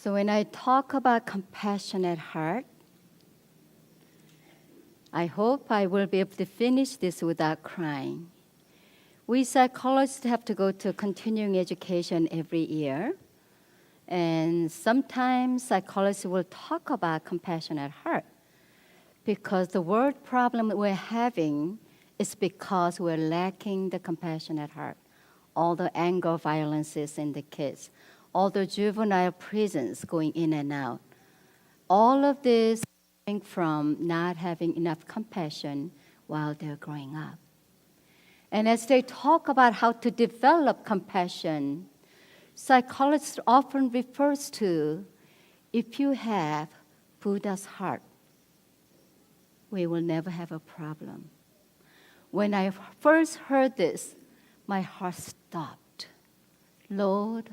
So when I talk about compassionate heart, I hope I will be able to finish this without crying. We psychologists have to go to continuing education every year. And sometimes psychologists will talk about compassionate heart because the word problem we're having is because we're lacking the compassionate heart. All the anger violences in the kids, all the juvenile prisons going in and out. All of this coming from not having enough compassion while they're growing up. And as they talk about how to develop compassion, psychologists often refers to, if you have Buddha's heart, we will never have a problem. When I first heard this, my heart stopped. Lord,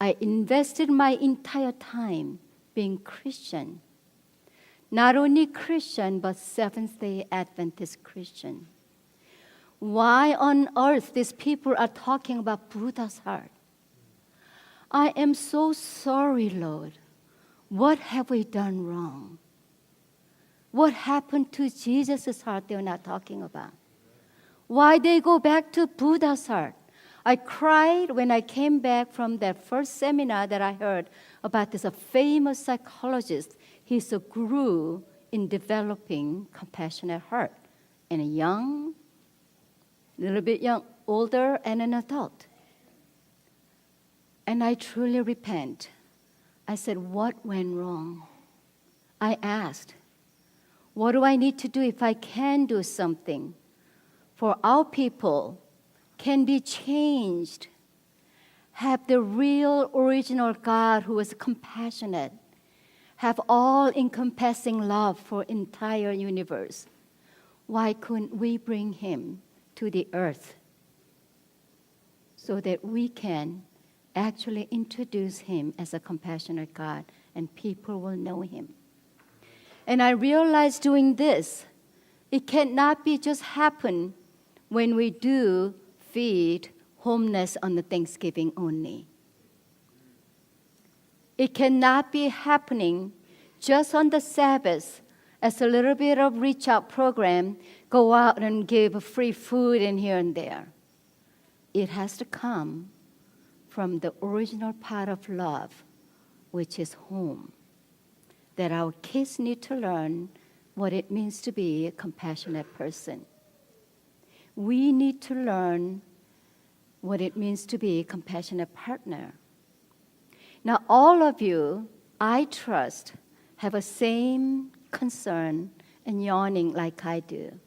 I invested my entire time being Christian. Not only Christian, but Seventh-day Adventist Christian. Why on earth these people are talking about Buddha's heart? I am so sorry, Lord. What have we done wrong? What happened to Jesus' heart they're not talking about? Why they go back to Buddha's heart? I cried when I came back from that first seminar that I heard about this famous psychologist. He's a guru in developing compassionate heart. And a young, little bit young, older, and an adult. And I truly repent. I said, what went wrong? I asked, what do I need to do if I can do something for our people can be changed, have the real original God who is compassionate, have all-encompassing love for entire universe? Why couldn't we bring him to the earth so that we can actually introduce him as a compassionate God and people will know him? And I realized doing this, it cannot be just happen when we do feed homeless on the Thanksgiving only. It cannot be happening just on the Sabbath as a little bit of reach out program, go out and give free food in here and there. It has to come from the original part of love, which is home. That our kids need to learn what it means to be a compassionate person. We need to learn what it means to be a compassionate partner. Now, all of you, I trust, have a same concern and yearning like I do.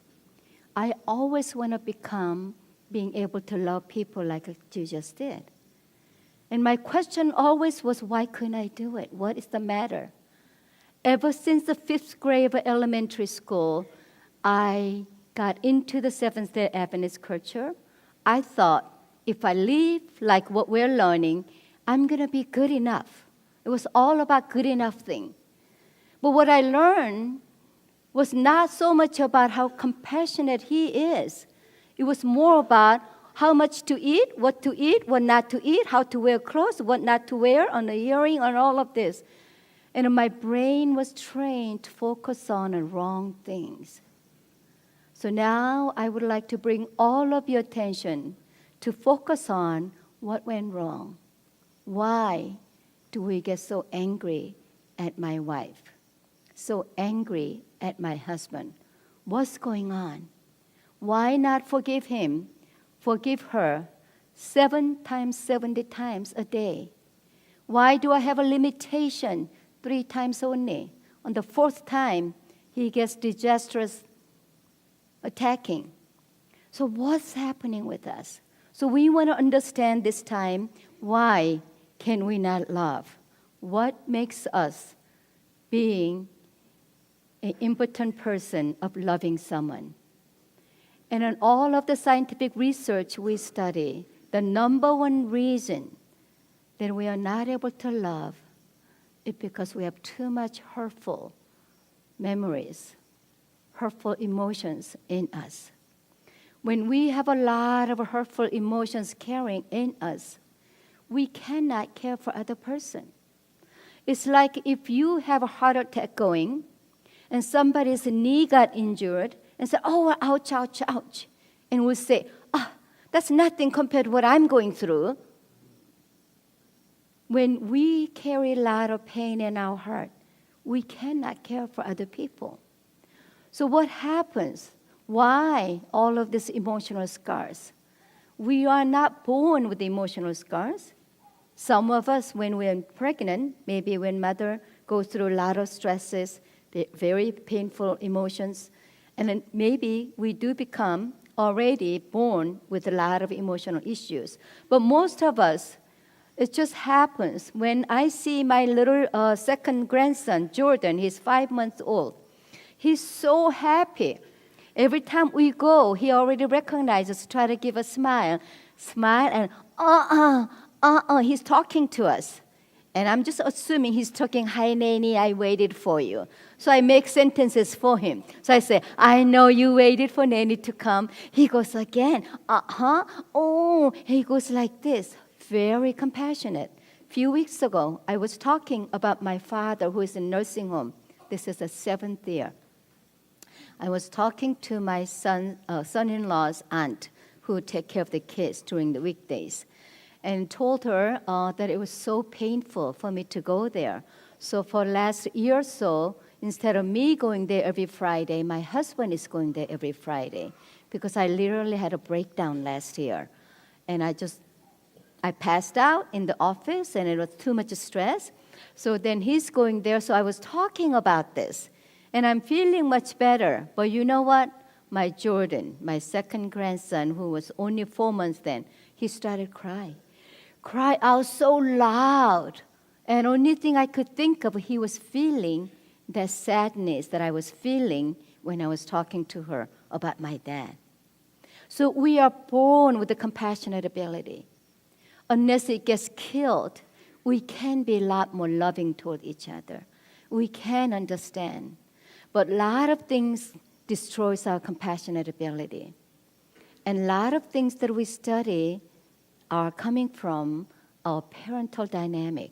I always want to become being able to love people like Jesus did. And my question always was, why couldn't I do it? What is the matter? Ever since the 5th grade of elementary school, I got into the Seventh-day Adventist culture. I thought, if I live like what we're learning, I'm going to be good enough. It was all about good enough thing. But what I learned was not so much about how compassionate he is. It was more about how much to eat, what not to eat, how to wear clothes, what not to wear, on the earring, on all of this. And my brain was trained to focus on the wrong things. So now I would like to bring all of your attention to focus on what went wrong. Why do we get so angry at my wife? So angry at my husband? What's going on? Why not forgive him, forgive her 7 times, 70 times a day? Why do I have a limitation 3 times only? On the 4th time, he gets disastrous attacking. So what's happening with us? So we want to understand this time, why can we not love? What makes us being an impotent person of loving someone? And in all of the scientific research we study, the number one reason that we are not able to love is because we have too much hurtful memories, hurtful emotions in us. When we have a lot of hurtful emotions carrying in us, we cannot care for other person. It's like if you have a heart attack going and somebody's knee got injured and say, oh, ouch, ouch, ouch. And we'll say, that's nothing compared to what I'm going through. When we carry a lot of pain in our heart, we cannot care for other people. So what happens? Why all of these emotional scars? We are not born with emotional scars. Some of us, when we're pregnant, maybe when mother goes through a lot of stresses, very painful emotions, and then maybe we do become already born with a lot of emotional issues. But most of us, it just happens. When I see my little second grandson, Jordan, he's 5 months old. He's so happy. Every time we go, he already recognizes, try to give a smile, and he's talking to us. And I'm just assuming he's talking, hi, Nanny, I waited for you. So I make sentences for him. So I say, I know you waited for Nanny to come. He goes again, oh, he goes like this, very compassionate. A few weeks ago, I was talking about my father who is in nursing home. This is the 7th year. I was talking to my son-in-law's aunt who take care of the kids during the weekdays, and told her that it was so painful for me to go there. So for last year or so, instead of me going there every Friday, my husband is going there every Friday, because I literally had a breakdown last year. And I passed out in the office, and it was too much stress. So then he's going there, so I was talking about this. And I'm feeling much better. But you know what? My Jordan, my second grandson, who was only 4 months then, he started crying. Cry out so loud. And only thing I could think of, he was feeling that sadness that I was feeling when I was talking to her about my dad. So we are born with the compassionate ability. Unless it gets killed, we can be a lot more loving toward each other. We can understand. But a lot of things destroys our compassionate ability. And a lot of things that we study are coming from our parental dynamic.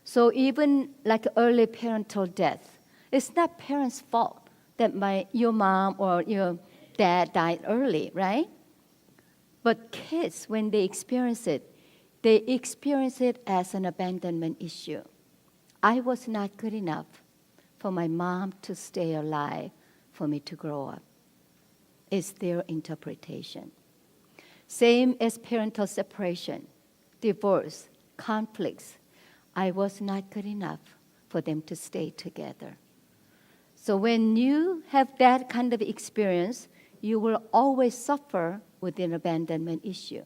So even like early parental death, it's not parents' fault that your mom or your dad died early, right? But kids, when they experience it as an abandonment issue. I was not good enough for my mom to stay alive for me to grow up. It's their interpretation. Same as parental separation, divorce, conflicts. I was not good enough for them to stay together. So when you have that kind of experience, you will always suffer with an abandonment issue.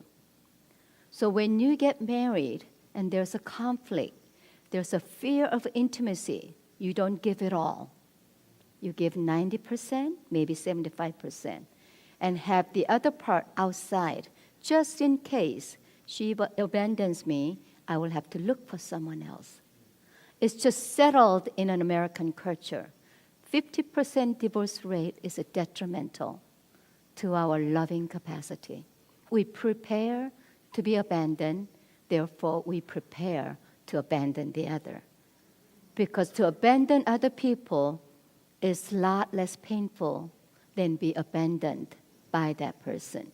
So when you get married and there's a conflict, there's a fear of intimacy, you don't give it all. You give 90%, maybe 75%, and have the other part outside. Just in case she abandons me, I will have to look for someone else. It's just settled in an American culture. 50% divorce rate is detrimental to our loving capacity. We prepare to be abandoned, therefore we prepare to abandon the other. Because to abandon other people is a lot less painful than be abandoned by that person.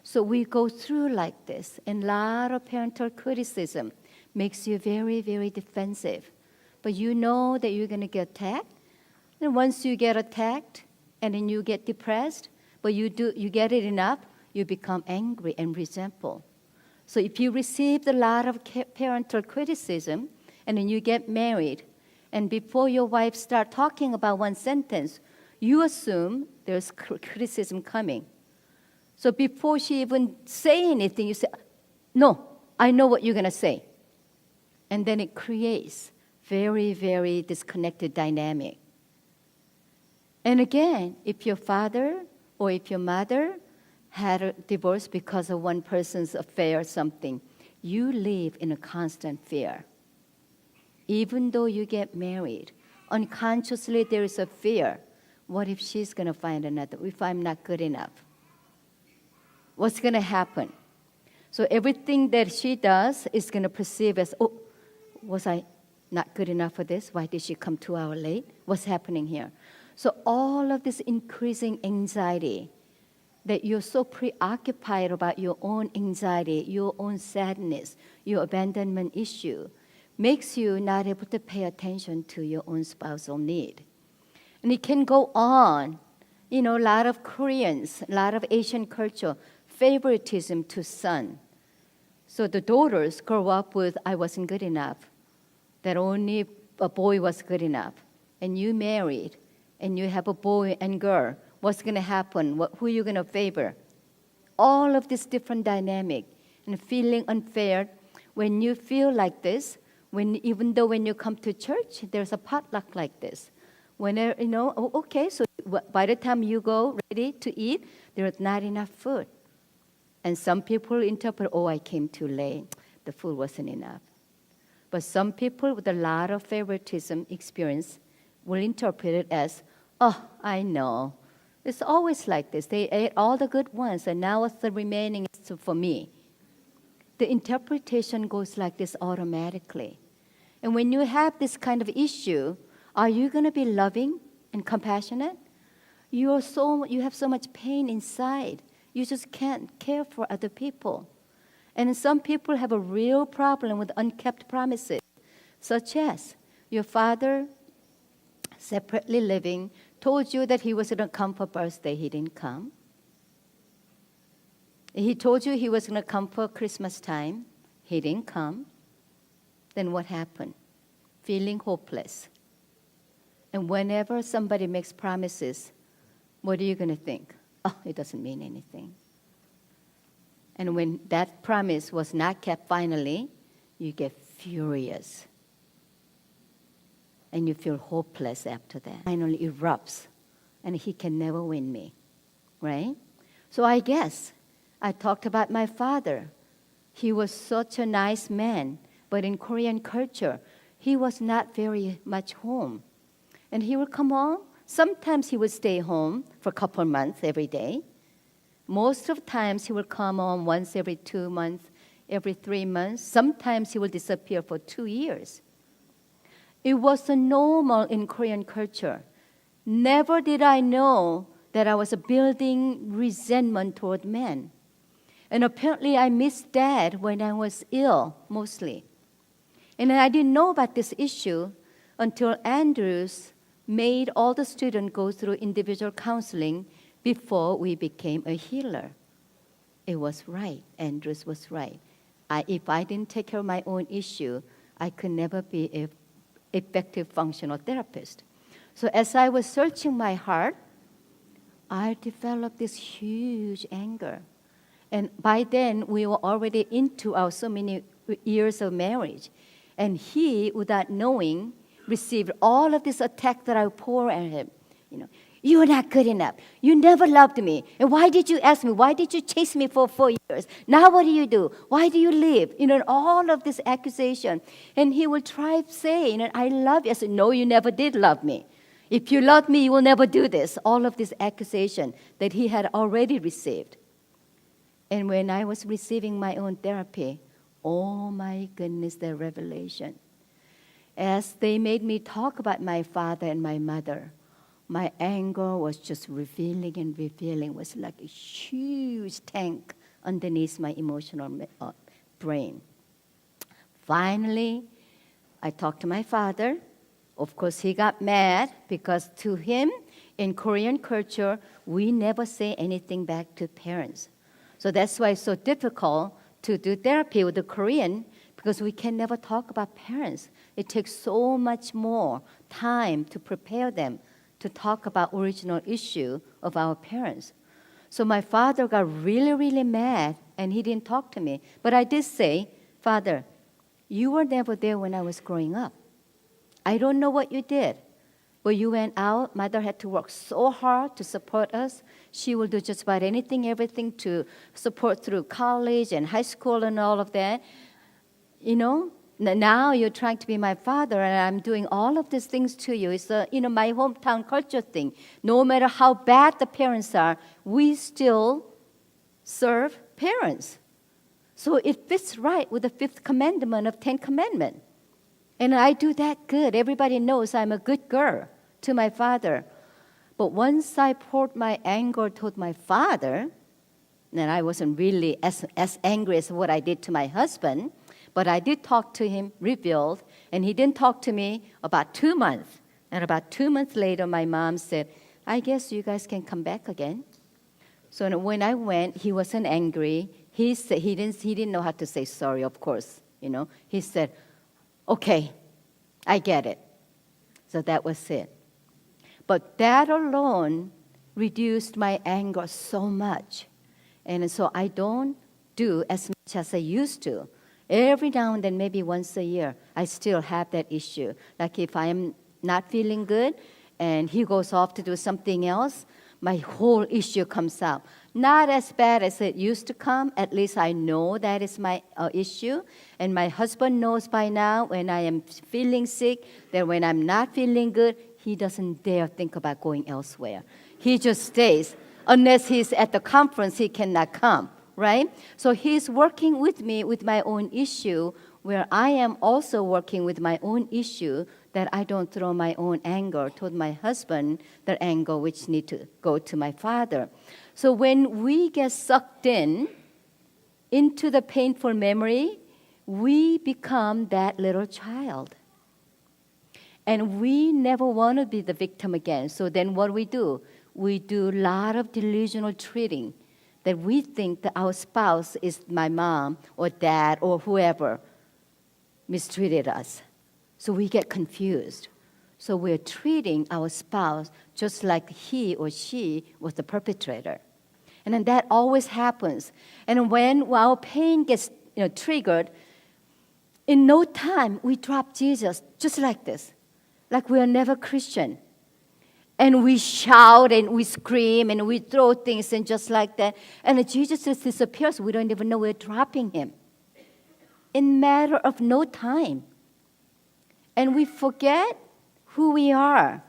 So we go through like this, and a lot of parental criticism makes you very, very defensive. But you know that you're going to get attacked. And once you get attacked, and then you get depressed, but you get it enough, you become angry and resentful. So if you received a lot of parental criticism, and then you get married, and before your wife starts talking about one sentence, you assume there's criticism coming. So before she even say anything, you say, no, I know what you're going to say. And then it creates very, very disconnected dynamic. And again, if your father or if your mother had a divorce because of one person's affair or something, you live in a constant fear. Even though you get married, unconsciously there is a fear. What if she's going to find another? If I'm not good enough? What's going to happen? So everything that she does is going to perceive as, oh, was I Not good enough for this. Why did she come 2 hours late? What's happening here? So all of this increasing anxiety, that you're so preoccupied about your own anxiety, your own sadness, your abandonment issue, makes you not able to pay attention to your own spousal need. And it can go on. A lot of Koreans, a lot of Asian culture, favoritism to son. So the daughters grow up with, I wasn't good enough, that only a boy was good enough. And you married, and you have a boy and girl. What's going to happen? Who are you going to favor? All of this different dynamic and feeling unfair. When you feel like this, even though when you come to church, there's a potluck like this. Okay, so by the time you go ready to eat, there's not enough food. And some people interpret, I came too late. The food wasn't enough. But some people with a lot of favoritism experience will interpret it as, I know. It's always like this. They ate all the good ones, and now what's the remaining is for me. The interpretation goes like this automatically. And when you have this kind of issue, are you going to be loving and compassionate? You have so much pain inside. You just can't care for other people. And some people have a real problem with unkept promises, such as your father, separately living, told you that he was going to come for birthday. He didn't come. He told you he was going to come for Christmas time. He didn't come. Then what happened? Feeling hopeless. And whenever somebody makes promises, what are you going to think? It doesn't mean anything. And when that promise was not kept finally, you get furious. And you feel hopeless after that. Finally erupts, and he can never win me, right? So I guess I talked about my father. He was such a nice man, but in Korean culture, he was not very much home. And he would come home. Sometimes he would stay home for a couple of months every day. Most of the times he would come home once every 2 months, every 3 months. Sometimes he would disappear for 2 years. It was normal in Korean culture. Never did I know that I was building resentment toward men. And apparently I missed Dad when I was ill, mostly. And I didn't know about this issue until Andrews made all the students go through individual counseling before we became a healer. It was right. Andrews was right. If I didn't take care of my own issue, I could never be an effective functional therapist. So as I was searching my heart, I developed this huge anger. And by then, we were already into our so many years of marriage. And he, without knowing, received all of this attack that I pour at him. You are not good enough. You never loved me. And why did you ask me? Why did you chase me for 4 years? Now what do you do? Why do you leave? All of this accusation. And he will try to say, I love you. I said, no, you never did love me. If you loved me, you will never do this. All of this accusation that he had already received. And when I was receiving my own therapy, oh my goodness, the revelation. As they made me talk about my father and my mother, my anger was just revealing and revealing. It was like a huge tank underneath my emotional brain. Finally, I talked to my father. Of course, he got mad because to him, in Korean culture, we never say anything back to parents. So that's why it's so difficult to do therapy with the Korean, because we can never talk about parents. It takes so much more time to prepare them to talk about original issue of our parents. So my father got really, really mad, and he didn't talk to me. But I did say, Father, you were never there when I was growing up. I don't know what you did. But you went out. Mother had to work so hard to support us. She will do just about anything, everything to support through college and high school and all of that. Now you're trying to be my father, and I'm doing all of these things to you. It's my hometown culture thing. No matter how bad the parents are, we still serve parents. So it fits right with the 5th commandment of 10 Commandments. And I do that good. Everybody knows I'm a good girl to my father. But once I poured my anger toward my father, and I wasn't really as angry as what I did to my husband, but I did talk to him, revealed, and he didn't talk to me about 2 months. And about 2 months later, my mom said, I guess you guys can come back again. So when I went, he wasn't angry. He didn't know how to say sorry, of course. He said, okay, I get it. So that was it. But that alone reduced my anger so much. And so I don't do as much as I used to. Every now and then, maybe once a year, I still have that issue. Like if I am not feeling good and he goes off to do something else, my whole issue comes out. Not as bad as it used to come. At least I know that is my issue. And my husband knows by now when I am feeling sick, that when I'm not feeling good, he doesn't dare think about going elsewhere. He just stays. Unless he's at the conference, he cannot come, right? So he's working with me with my own issue, where I am also working with my own issue, that I don't throw my own anger toward my husband, that anger which need to go to my father. So when we get sucked into the painful memory, we become that little child. And we never want to be the victim again. So then what do? We do a lot of delusional treating, that we think that our spouse is my mom or dad or whoever mistreated us. So we get confused. So we're treating our spouse just like he or she was the perpetrator. And then that always happens. And when our pain gets triggered, in no time we drop Jesus just like this, like we are never Christian. And we shout and we scream and we throw things and just like that. And Jesus just disappears. We don't even know we're dropping him. In matter of no time. And we forget who we are.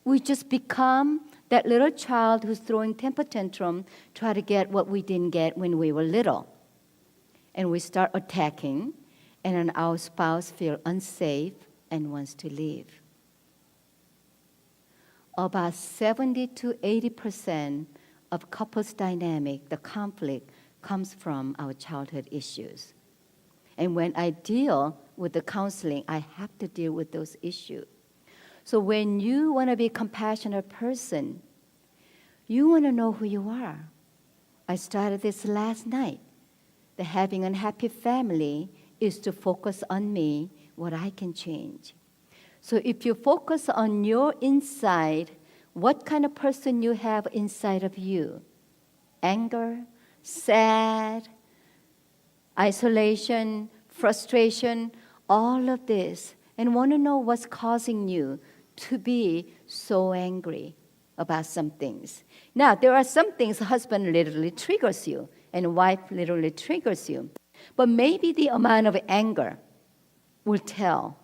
We just become that little child who's throwing temper tantrum, try to get what we didn't get when we were little. And we start attacking, and then our spouse feels unsafe and wants to leave. About 70 to 80% of couples dynamic, the conflict, comes from our childhood issues. And when I deal with the counseling, I have to deal with those issues. So when you want to be a compassionate person, you want to know who you are. I started this last night. The having a happy family is to focus on me, what I can change. So if you focus on your inside, what kind of person you have inside of you? Anger, sad, isolation, frustration, all of this. And want to know what's causing you to be so angry about some things. Now, there are some things husband literally triggers you and wife literally triggers you. But maybe the amount of anger will tell.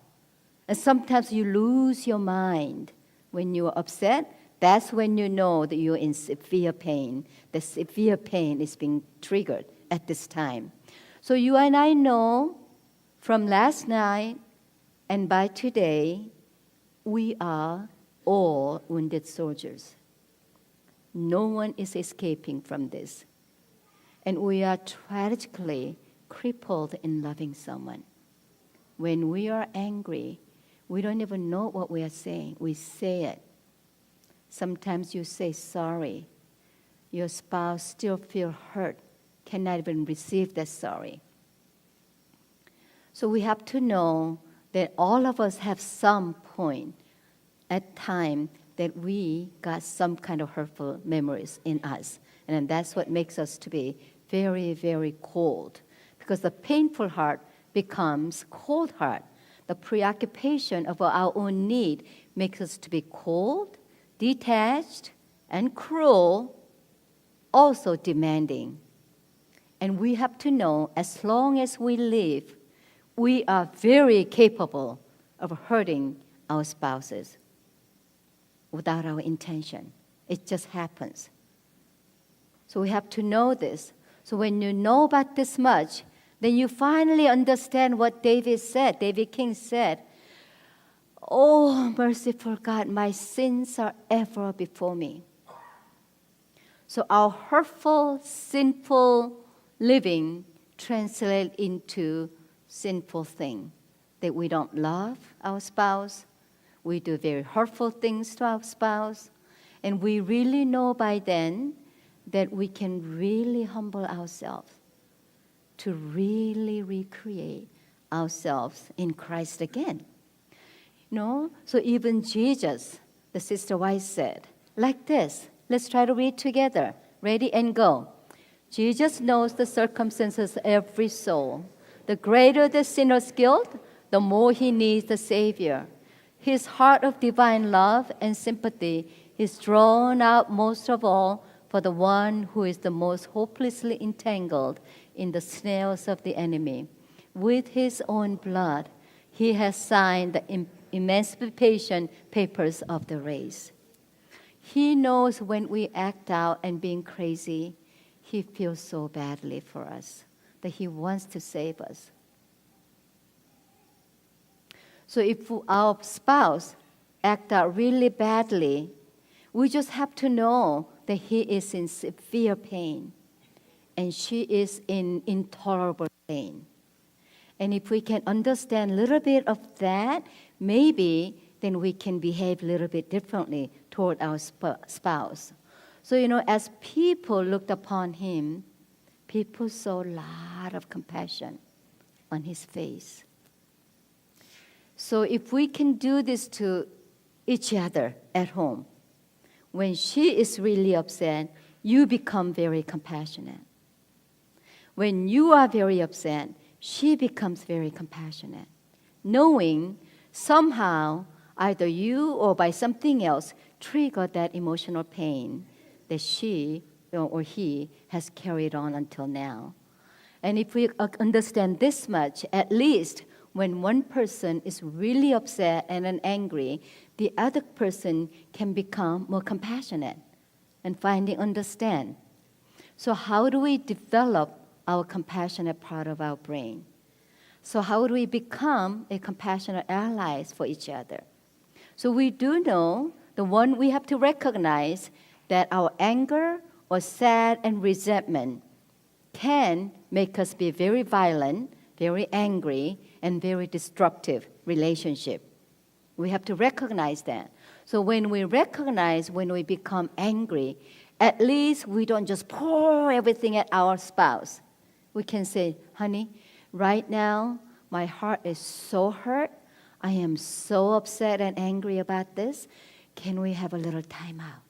And sometimes you lose your mind when you're upset. That's when you know that you're in severe pain. The severe pain is being triggered at this time. So you and I know from last night and by today, we are all wounded soldiers. No one is escaping from this. And we are tragically crippled in loving someone. When we are angry, we don't even know what we are saying. We say it. Sometimes you say sorry. Your spouse still feels hurt, cannot even receive that sorry. So we have to know that all of us have some point at time that we got some kind of hurtful memories in us. And that's what makes us to be very, very cold. Because the painful heart becomes cold heart. The preoccupation of our own need makes us to be cold, detached, and cruel, also demanding. And we have to know, as long as we live, we are very capable of hurting our spouses without our intention. It just happens. So we have to know this. So when you know about this much, then you finally understand what David King said, Oh, merciful God, my sins are ever before me. So our hurtful, sinful living translates into sinful thing. That we don't love our spouse, we do very hurtful things to our spouse, and we really know by then that we can really humble ourselves to really recreate ourselves in Christ again. So even Jesus, the sister White said, like this. Let's try to read together. Ready and go. Jesus knows the circumstances of every soul. The greater the sinner's guilt, the more he needs the Savior. His heart of divine love and sympathy is drawn out most of all for the one who is the most hopelessly entangled in the snares of the enemy. With his own blood, he has signed the emancipation papers of the race. He knows when we act out and being crazy, he feels so badly for us that he wants to save us. So if our spouse act out really badly, we just have to know that he is in severe pain and she is in intolerable pain. And if we can understand a little bit of that, maybe then we can behave a little bit differently toward our spouse. So, as people looked upon him, people saw a lot of compassion on his face. So if we can do this to each other at home, when she is really upset, you become very compassionate. When you are very upset, she becomes very compassionate, knowing somehow either you or by something else triggered that emotional pain that she or he has carried on until now. And if we understand this much, at least when one person is really upset and angry, the other person can become more compassionate and finally understand. So how do we develop our compassionate part of our brain? So how do we become a compassionate allies for each other? So we do know the one we have to recognize that our anger or sad and resentment can make us be very violent, very angry, and very destructive relationship. We have to recognize that. So when we recognize when we become angry, at least we don't just pour everything at our spouse. We can say, honey, right now my heart is so hurt. I am so upset and angry about this. Can we have a little time out?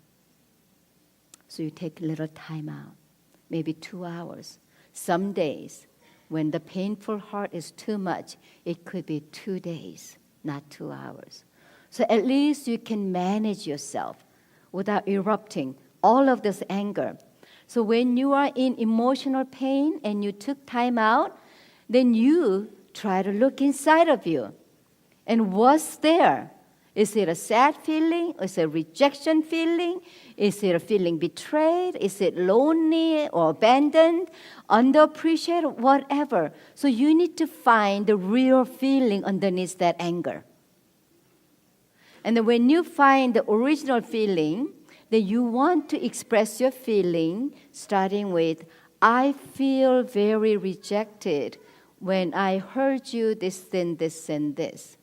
So you take a little time out, maybe 2 hours. Some days, when the painful heart is too much, it could be 2 days, not 2 hours. So at least you can manage yourself without erupting all of this anger. So when you are in emotional pain and you took time out, then you try to look inside of you. And what's there? Is it a sad feeling? Is it a rejection feeling? Is it a feeling betrayed? Is it lonely or abandoned, underappreciated, whatever? So you need to find the real feeling underneath that anger. And then when you find the original feeling, then you want to express your feeling starting with, I feel very rejected when I heard you this and this and this.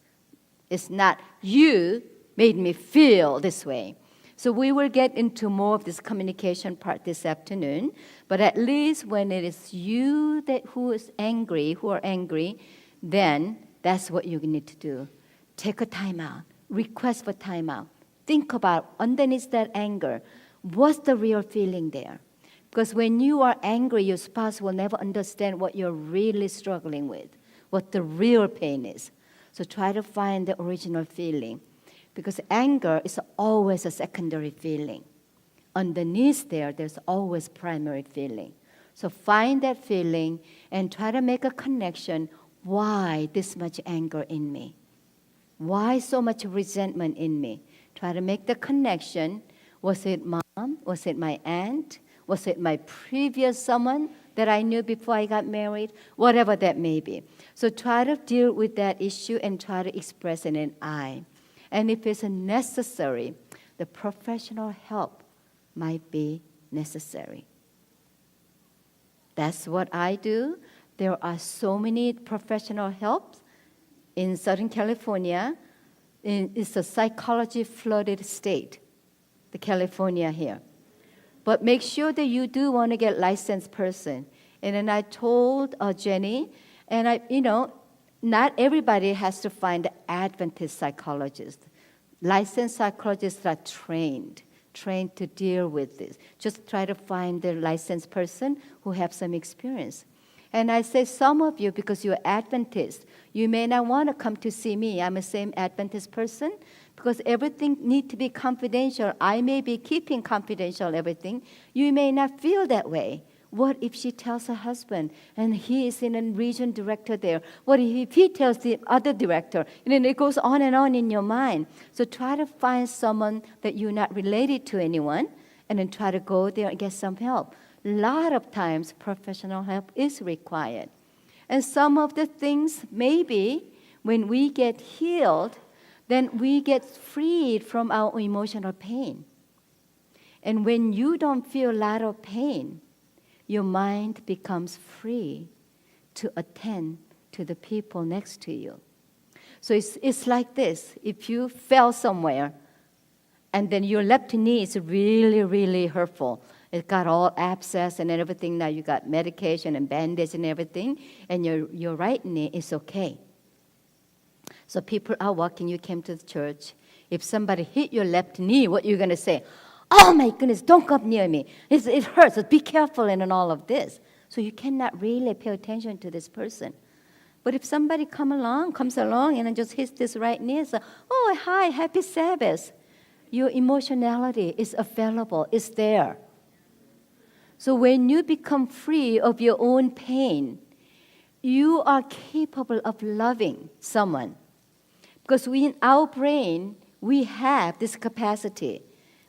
It's not you made me feel this way. So we will get into more of this communication part this afternoon. But at least when it is you who are angry, then that's what you need to do. Take a time out. Request for time out. Think about underneath that anger, what's the real feeling there? Because when you are angry, your spouse will never understand what you're really struggling with, what the real pain is. So try to find the original feeling, because anger is always a secondary feeling. Underneath there's always primary feeling. So find that feeling and try to make a connection. Why this much anger in me? Why so much resentment in me? Try to make the connection. Was it mom? Was it my aunt? Was it my previous someone that I knew before I got married? Whatever that may be. So try to deal with that issue and try to express it in I. And if it's necessary, the professional help might be necessary. That's what I do. There are so many professional helps in Southern California. It's a psychology flooded state, the California here. But make sure that you do want to get licensed person. And then I told Jenny, and not everybody has to find an Adventist psychologist. Licensed psychologists are trained to deal with this. Just try to find the licensed person who have some experience. And I say some of you, because you're Adventist, you may not want to come to see me. I'm a same Adventist person, because everything needs to be confidential. I may be keeping confidential everything. You may not feel that way. What if she tells her husband, and he is in a region director there? What if he tells the other director? And then it goes on in your mind. So try to find someone that you're not related to anyone, and then try to go there and get some help. A lot of times, professional help is required. And some of the things, maybe, when we get healed, then we get freed from our emotional pain. And when you don't feel a lot of pain, your mind becomes free to attend to the people next to you. So it's like this. If you fell somewhere, and then your left knee is really, really hurtful. It got all abscess and everything. Now you got medication and bandage and everything, and your right knee is okay. So people are walking, you came to the church. If somebody hit your left knee, what are you going to say? Oh my goodness, don't come near me. It hurts. Be careful and all of this. So you cannot really pay attention to this person. But if somebody comes along and just hits this right knee, so, oh, hi, happy Sabbath. Your emotionality is available, it's there. So when you become free of your own pain, you are capable of loving someone. Because in our brain, we have this capacity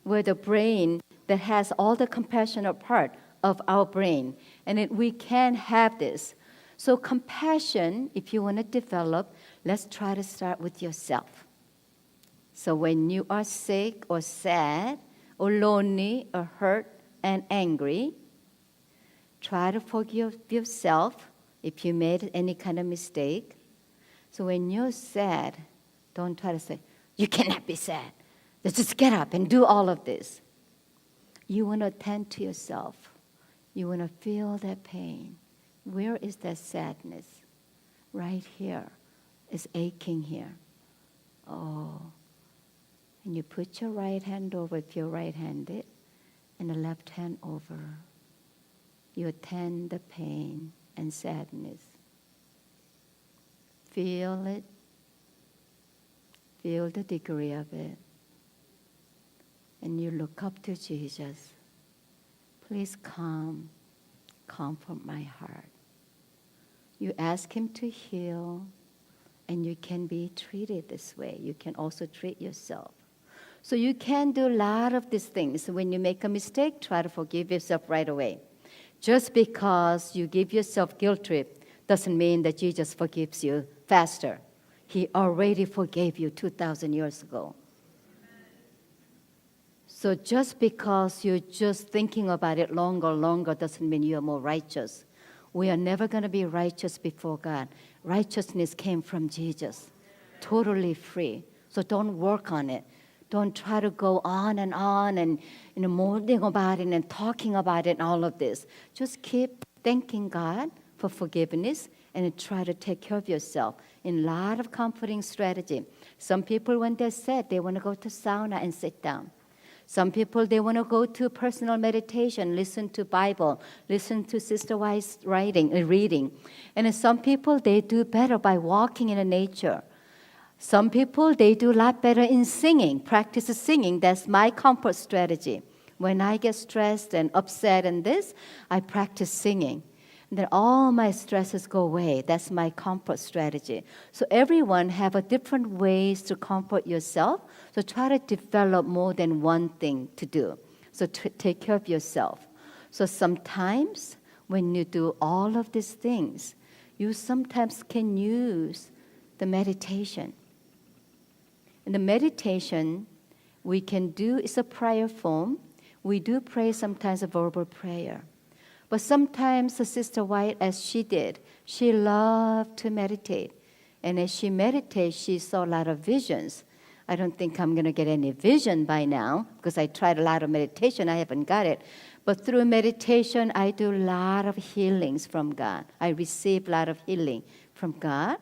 where the brain that has all the compassionate part of our brain, and we can have this. So compassion, if you want to develop, let's try to start with yourself. So when you are sick or sad or lonely or hurt and angry, try to forgive yourself if you made any kind of mistake. So when you're sad, don't try to say, you cannot be sad. Let's just get up and do all of this. You want to attend to yourself. You want to feel that pain. Where is that sadness? Right here. It's aching here. Oh. And you put your right hand over if you're right-handed, and the left hand over. You attend the pain and sadness. Feel it. Feel the degree of it. And you look up to Jesus. Please comfort my heart. You ask him to heal, and you can be treated this way. You can also treat yourself. So you can do a lot of these things. When you make a mistake, try to forgive yourself right away. Just because you give yourself guilt trip doesn't mean that Jesus forgives you faster. He already forgave you 2,000 years ago. So just because you're just thinking about it longer doesn't mean you are more righteous. We are never going to be righteous before God. Righteousness came from Jesus, totally free. So don't work on it. Don't try to go on and molding about it and talking about it and all of this. Just keep thanking God for forgiveness and try to take care of yourself. In a lot of comforting strategy. Some people, when they're sad, they want to go to sauna and sit down. Some people, they want to go to personal meditation, listen to Bible, listen to Sister Wise reading. And some people, they do better by walking in the nature. Some people, they do a lot better in singing, practice singing. That's my comfort strategy. When I get stressed and upset and this, I practice singing. And then all my stresses go away. That's my comfort strategy. So everyone have a different ways to comfort yourself. So try to develop more than one thing to do. So take care of yourself. So sometimes when you do all of these things, you sometimes can use the meditation. And the meditation we can do is a prayer form. We do pray sometimes a verbal prayer. But sometimes the Sister White, as she did, she loved to meditate. And as she meditates, she saw a lot of visions. I don't think I'm going to get any vision by now because I tried a lot of meditation. I haven't got it. But through meditation, I do a lot of healings from God. I receive a lot of healing from God.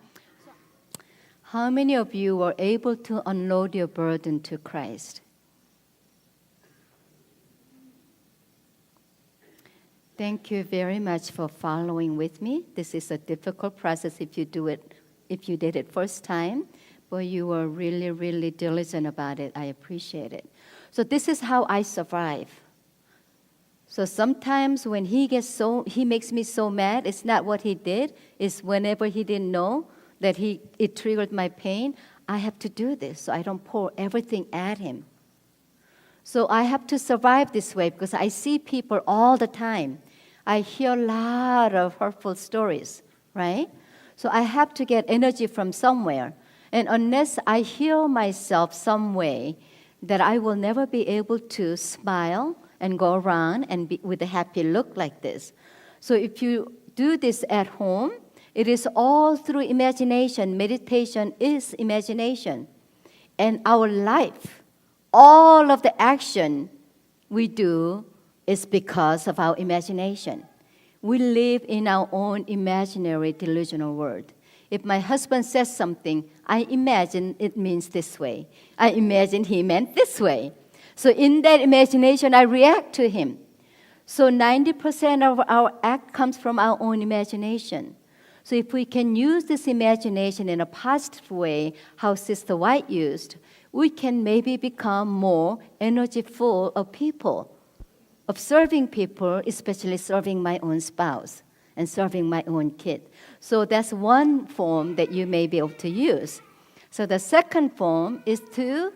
How many of you were able to unload your burden to Christ? Thank you very much for following with me. This is a difficult process if you did it first time, but you were really, really diligent about it. I appreciate it. So this is how I survive. So sometimes when he makes me so mad, it's not what he did, it's whenever he didn't know that it triggered my pain, I have to do this so I don't pour everything at him. So I have to survive this way because I see people all the time. I hear a lot of hurtful stories, right? So I have to get energy from somewhere. And unless I heal myself some way, that I will never be able to smile and go around and be with a happy look like this. So if you do this at home, it is all through imagination. Meditation is imagination. And our life, all of the action we do is because of our imagination. We live in our own imaginary delusional world. If my husband says something, I imagine it means this way. I imagine he meant this way. So in that imagination, I react to him. So 90% of our act comes from our own imagination. So if we can use this imagination in a positive way, how Sister White used, we can maybe become more energy-full of people, of serving people, especially serving my own spouse and serving my own kid. So that's one form that you may be able to use. So the second form is to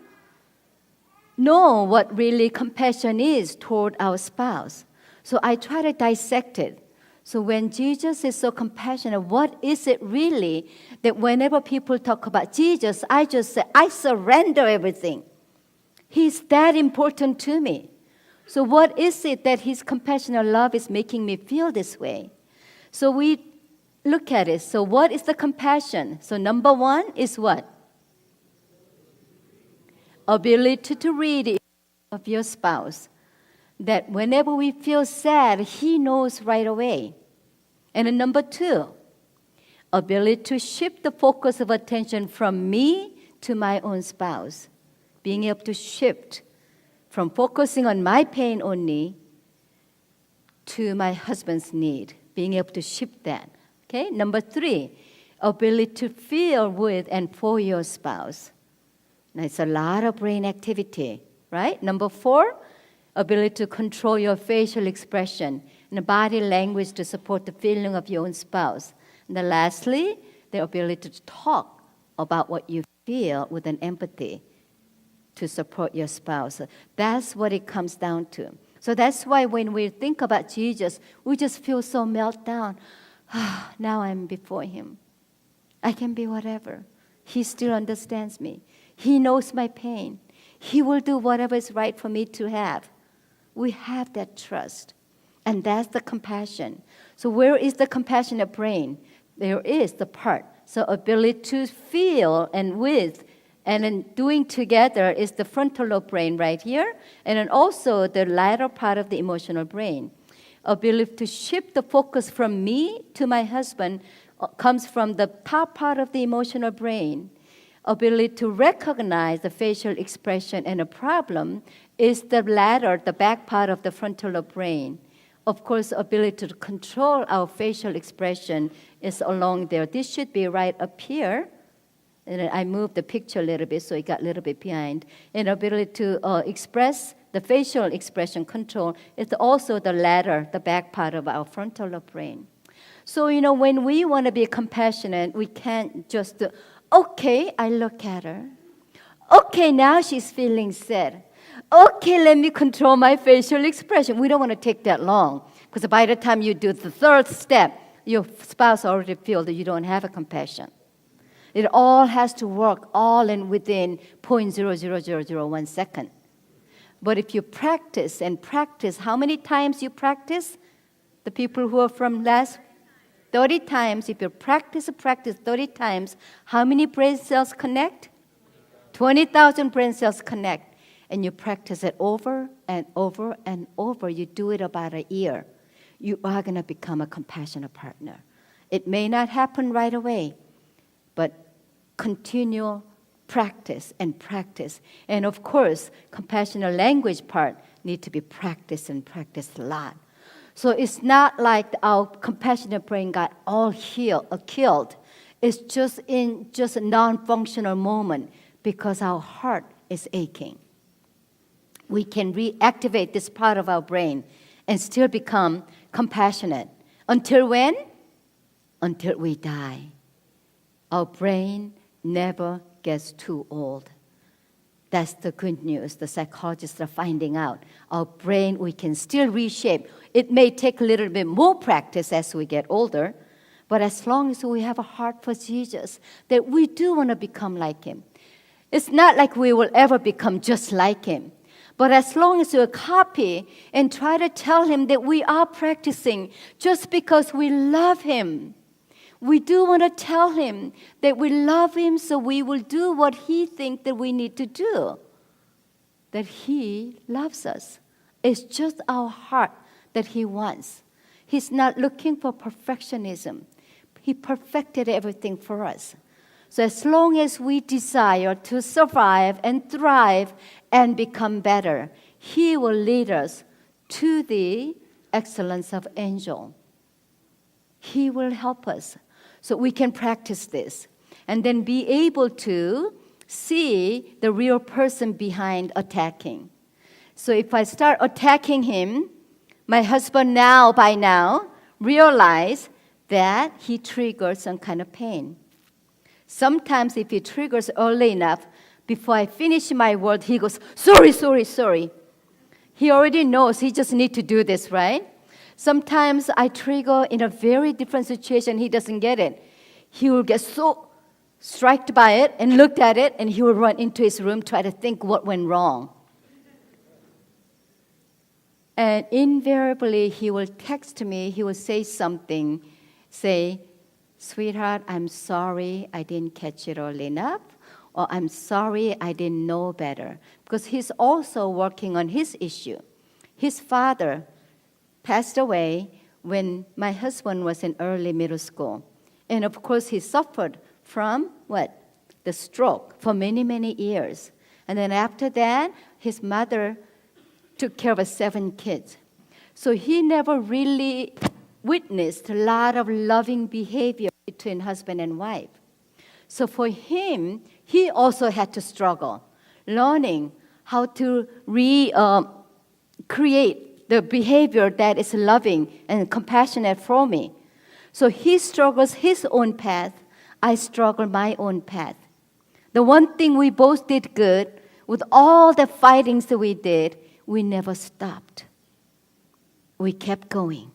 know what really compassion is toward our spouse. So I try to dissect it. So when Jesus is so compassionate, what is it really that whenever people talk about Jesus, I just say, I surrender everything. He's that important to me. So what is it that his compassionate love is making me feel this way? So we look at it. So what is the compassion? So number one is what? Ability to read of your spouse. That whenever we feel sad, he knows right away. And then number two, ability to shift the focus of attention from me to my own spouse. Being able to shift from focusing on my pain only to my husband's need. Being able to shift that. Okay? Number three, ability to feel with and for your spouse. Now, it's a lot of brain activity, right? Number four, ability to control your facial expression and the body language to support the feeling of your own spouse. And then lastly, the ability to talk about what you feel with an empathy to support your spouse. That's what it comes down to. So that's why when we think about Jesus, we just feel so meltdown. Now I'm before him. I can be whatever. He still understands me. He knows my pain. He will do whatever is right for me to have. We have that trust. And that's the compassion. So where is the compassionate brain? There is the part. So ability to feel and with and then doing together is the frontal lobe brain right here. And then also the latter part of the emotional brain. Ability to shift the focus from me to my husband comes from the top part of the emotional brain. Ability to recognize the facial expression and a problem is the latter, the back part of the frontal lobe brain. Of course, ability to control our facial expression is along there. This should be right up here. And I moved the picture a little bit, so it got a little bit behind. And ability to express the facial expression control is also the latter, the back part of our frontal lobe brain. So, when we want to be compassionate, we can't just okay, I look at her. Okay, now she's feeling sad. Okay, let me control my facial expression. We don't want to take that long because by the time you do the third step, your spouse already feels that you don't have a compassion. It all has to work all in within 0.00001 second. But if you practice and practice, how many times you practice? The people who are from last 30 times. If you practice 30 times, how many brain cells connect? 20,000 brain cells connect. And you practice it over and over and over. You do it about a year. You are going to become a compassionate partner. It may not happen right away, but continue practice and practice. And of course, compassionate language part need to be practiced and practiced a lot. So it's not like our compassionate brain got all killed. It's just a non-functional moment because our heart is aching. We can reactivate this part of our brain and still become compassionate. Until when? Until we die. Our brain never gets too old. That's the good news. The psychologists are finding out. Our brain, we can still reshape. It may take a little bit more practice as we get older, but as long as we have a heart for Jesus, that we do want to become like Him. It's not like we will ever become just like Him. But as long as you copy and try to tell Him that we are practicing just because we love Him, we do want to tell Him that we love Him, so we will do what He thinks that we need to do. That He loves us. It's just our heart that He wants. He's not looking for perfectionism. He perfected everything for us. So as long as we desire to survive and thrive and become better, He will lead us to the excellence of angel. He will help us so we can practice this and then be able to see the real person behind attacking. So if I start attacking him, my husband by now realize that he triggers some kind of pain. Sometimes if he triggers early enough, before I finish my word, he goes, sorry. He already knows he just need to do this, right? Sometimes I trigger in a very different situation, he doesn't get it. He will get so struck by it and looked at it, and he will run into his room, try to think what went wrong. And invariably, he will text me, he will say something, say, sweetheart, I'm sorry I didn't catch it early enough, or I'm sorry I didn't know better. Because he's also working on his issue. His father passed away when my husband was in early middle school. And of course, he suffered from what? The stroke for many, many years. And then after that, his mother took care of 7 kids. So he never really witnessed a lot of loving behavior between husband and wife. So for him, he also had to struggle, learning how to create the behavior that is loving and compassionate for me. So he struggles his own path, I struggle my own path. The one thing we both did good, with all the fightings that we did, we never stopped. We kept going.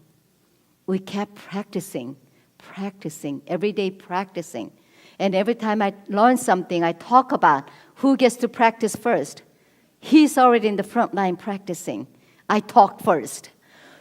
We kept practicing, every day practicing. And every time I learn something, I talk about who gets to practice first. He's already in the front line practicing. I talk first.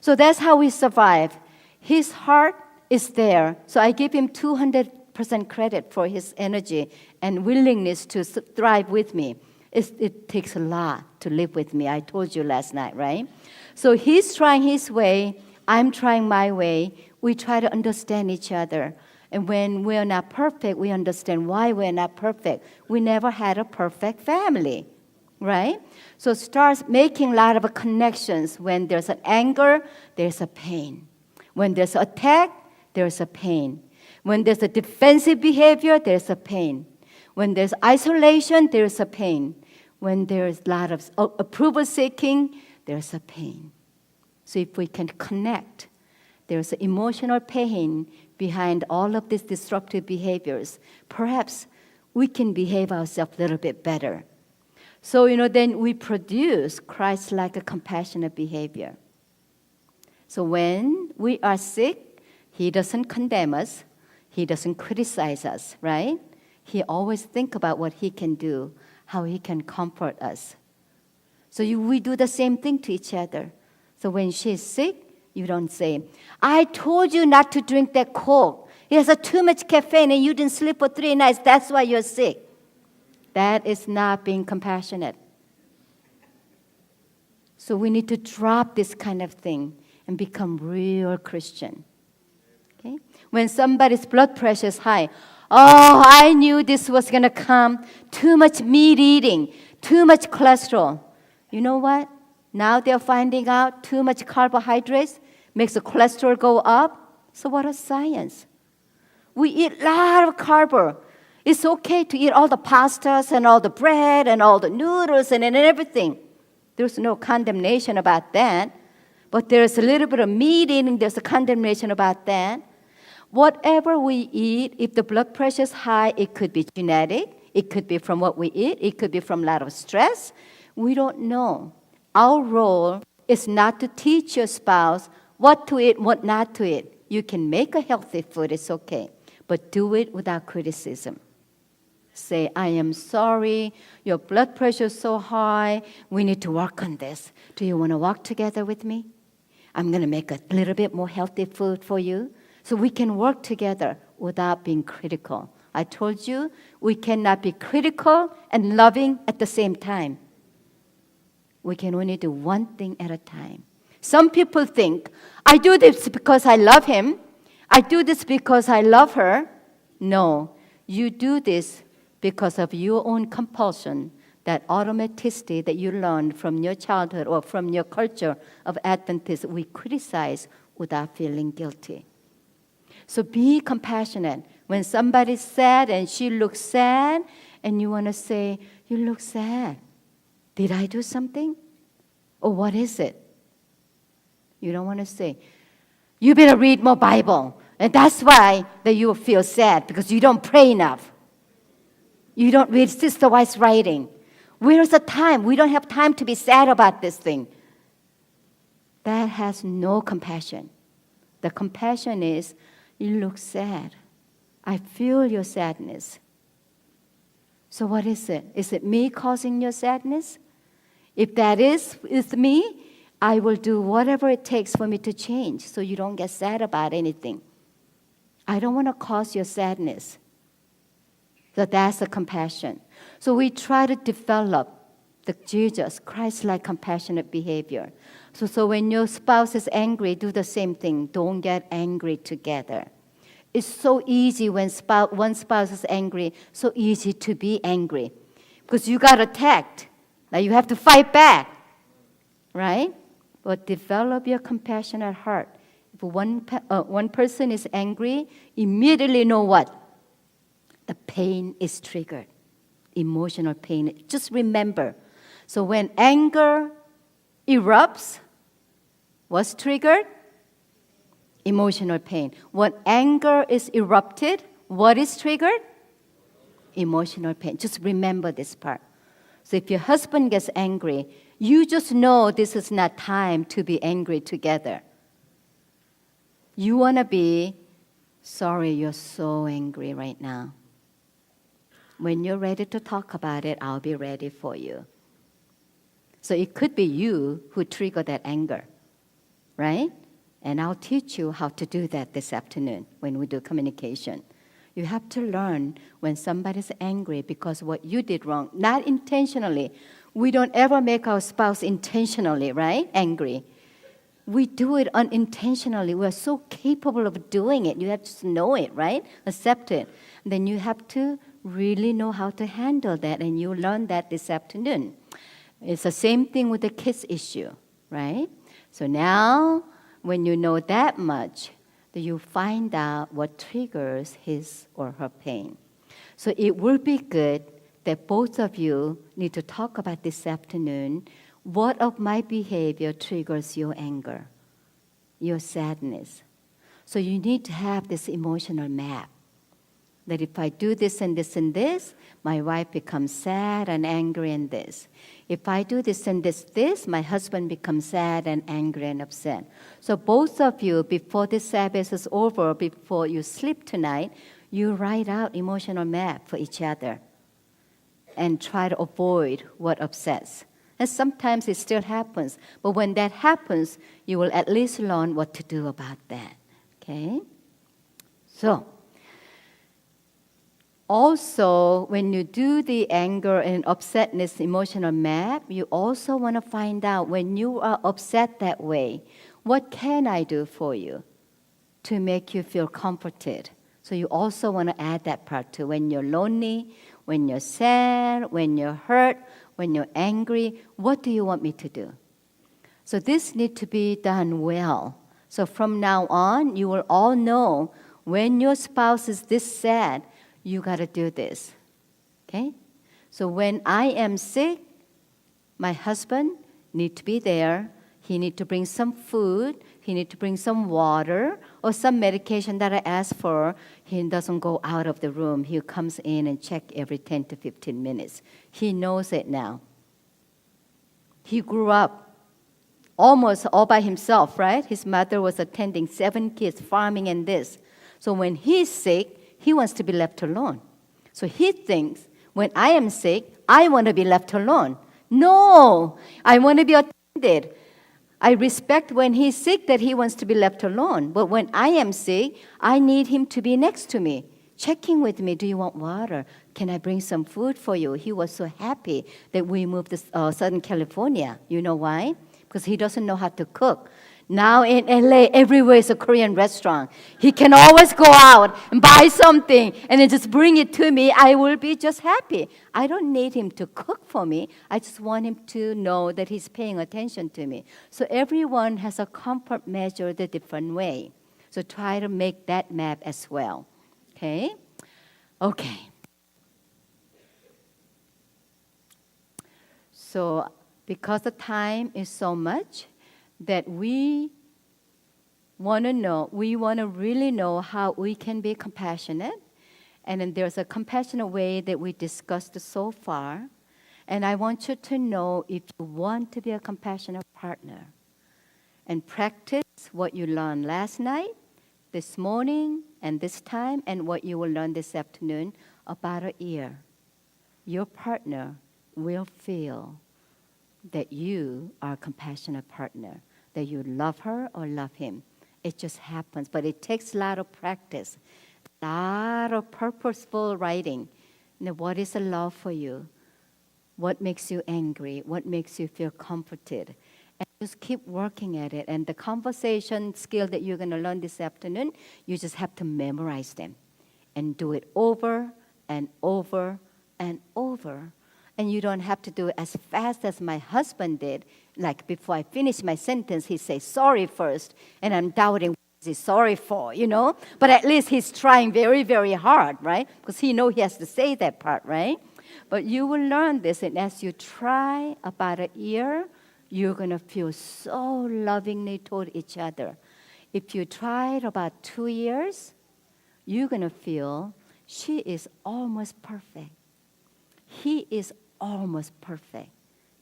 So that's how we survive. His heart is there. So I give him 200% credit for his energy and willingness to thrive with me. It takes a lot to live with me. I told you last night, right? So he's trying his way. I'm trying my way. We try to understand each other. And when we're not perfect, we understand why we're not perfect. We never had a perfect family, right? So start making a lot of connections. When there's an anger, there's a pain. When there's an attack, there's a pain. When there's a defensive behavior, there's a pain. When there's isolation, there's a pain. When there's a lot of approval seeking, there's a pain. So if we can connect, there's an emotional pain behind all of these disruptive behaviors. Perhaps we can behave ourselves a little bit better. So, then we produce Christ-like a compassionate behavior. So when we are sick, He doesn't condemn us. He doesn't criticize us, right? He always think about what he can do, how he can comfort us. So we do the same thing to each other. So when she's sick, you don't say, I told you not to drink that Coke. It has too much caffeine and you didn't sleep for 3 nights. That's why you're sick. That is not being compassionate. So we need to drop this kind of thing and become real Christian. Okay? When somebody's blood pressure is high, oh, I knew this was going to come. Too much meat eating, too much cholesterol. You know what? Now they're finding out too much carbohydrates makes the cholesterol go up. So what is science? We eat a lot of carbo. It's okay to eat all the pastas and all the bread and all the noodles and everything. There's no condemnation about that. But there's a little bit of meat eating, there's a condemnation about that. Whatever we eat, if the blood pressure is high, it could be genetic. It could be from what we eat. It could be from a lot of stress. We don't know. Our role is not to teach your spouse what to eat, what not to eat. You can make a healthy food, it's okay. But do it without criticism. Say, I am sorry, your blood pressure is so high. We need to work on this. Do you want to work together with me? I'm going to make a little bit more healthy food for you so we can work together without being critical. I told you, we cannot be critical and loving at the same time. We can only do one thing at a time. Some people think, I do this because I love him. I do this because I love her. No, you do this because of your own compulsion, that automaticity that you learned from your childhood or from your culture of Adventists, we criticize without feeling guilty. So be compassionate. When somebody's sad and she looks sad, and you want to say, you look sad. Did I do something? Or what is it? You don't want to say, you better read more Bible. And that's why that you feel sad, because you don't pray enough. You don't read Sister White's writing. Where's the time? We don't have time to be sad about this thing. That has no compassion. The compassion is, you look sad. I feel your sadness. So what is it? Is it me causing your sadness? If that is me, I will do whatever it takes for me to change so you don't get sad about anything. I don't want to cause your sadness. So that's the compassion. So we try to develop the Jesus, Christ-like compassionate behavior. So when your spouse is angry, do the same thing. Don't get angry together. It's so easy when one spouse is angry, so easy to be angry. Because you got attacked. Now you have to fight back. Right? But develop your compassionate heart. If one person is angry, immediately know what? The pain is triggered. Emotional pain. Just remember. So when anger erupts, what's triggered? Emotional pain. When anger is erupted, what is triggered? Emotional pain. Just remember this part. So if your husband gets angry, you just know this is not time to be angry together. You want to be, sorry, you're so angry right now. When you're ready to talk about it, I'll be ready for you. So it could be you who triggered that anger, right? And I'll teach you how to do that this afternoon when we do communication. You have to learn when somebody's angry because what you did wrong, not intentionally. We don't ever make our spouse intentionally, right? Angry. We do it unintentionally. We're so capable of doing it. You have to know it, right? Accept it. Then you have to really know how to handle that, and you learn that this afternoon. It's the same thing with the kids issue, right? So now, when you know that much, then you find out what triggers his or her pain. So it will be good that both of you need to talk about this afternoon. What of my behavior triggers your anger, your sadness? So you need to have this emotional map. that if I do this and this and this, my wife becomes sad and angry and this. If I do this and this, my husband becomes sad and angry and upset. So both of you, before this Sabbath is over, before you sleep tonight, you write out emotional map for each other and try to avoid what upsets. And sometimes it still happens. But when that happens, you will at least learn what to do about that. Okay? So, also, when you do the anger and upsetness emotional map, you also want to find out when you are upset that way, what can I do for you to make you feel comforted? So you also want to add that part too. When you're lonely, when you're sad, when you're hurt, when you're angry, what do you want me to do? So this needs to be done well. So from now on, you will all know when your spouse is this sad, you got to do this. Okay? So when I am sick, my husband need to be there. He need to bring some food. He need to bring some water or some medication that I ask for. He doesn't go out of the room. He comes in and check every 10 to 15 minutes. He knows it now. He grew up almost all by himself, right? His mother was attending 7 kids, farming and this. So when he's sick, he wants to be left alone. So he thinks, when I am sick, I want to be left alone. No, I want to be attended. I respect when he's sick that he wants to be left alone. But when I am sick, I need him to be next to me, checking with me. Do you want water? Can I bring some food for you? He was so happy that we moved to Southern California. You know why? Because he doesn't know how to cook. Now in LA, everywhere is a Korean restaurant. He can always go out and buy something and then just bring it to me. I will be just happy. I don't need him to cook for me. I just want him to know that he's paying attention to me. So everyone has a comfort measure the different way. So try to make that map as well. Okay? Okay. So because the time is so much, that we want to really know how we can be compassionate. And then there's a compassionate way that we discussed so far. And I want you to know if you want to be a compassionate partner and practice what you learned last night, this morning, and this time, and what you will learn this afternoon about a year. Your partner will feel that you are a compassionate partner, that you love her or love him. It just happens, but it takes a lot of practice, a lot of purposeful writing. What is a love for you? What makes you angry? What makes you feel comforted? And just keep working at it. And the conversation skill that you're going to learn this afternoon, you just have to memorize them and do it over and over and over. And you don't have to do it as fast as my husband did. Like before I finish my sentence, he says sorry first. And I'm doubting what he's sorry for, But at least he's trying very, very hard, right? Because he knows he has to say that part, right? But you will learn this. And as you try about a year, you're going to feel so lovingly toward each other. If you try it about 2 years, you're going to feel she is almost perfect. He is almost perfect.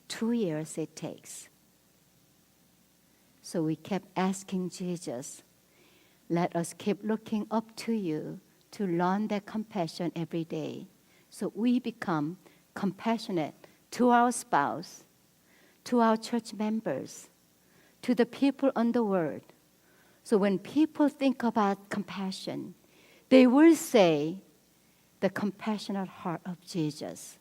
2 years it takes. So we kept asking Jesus, let us keep looking up to you to learn that compassion every day. So we become compassionate to our spouse, to our church members, to the people on the world. So when people think about compassion, they will say the compassionate heart of Jesus.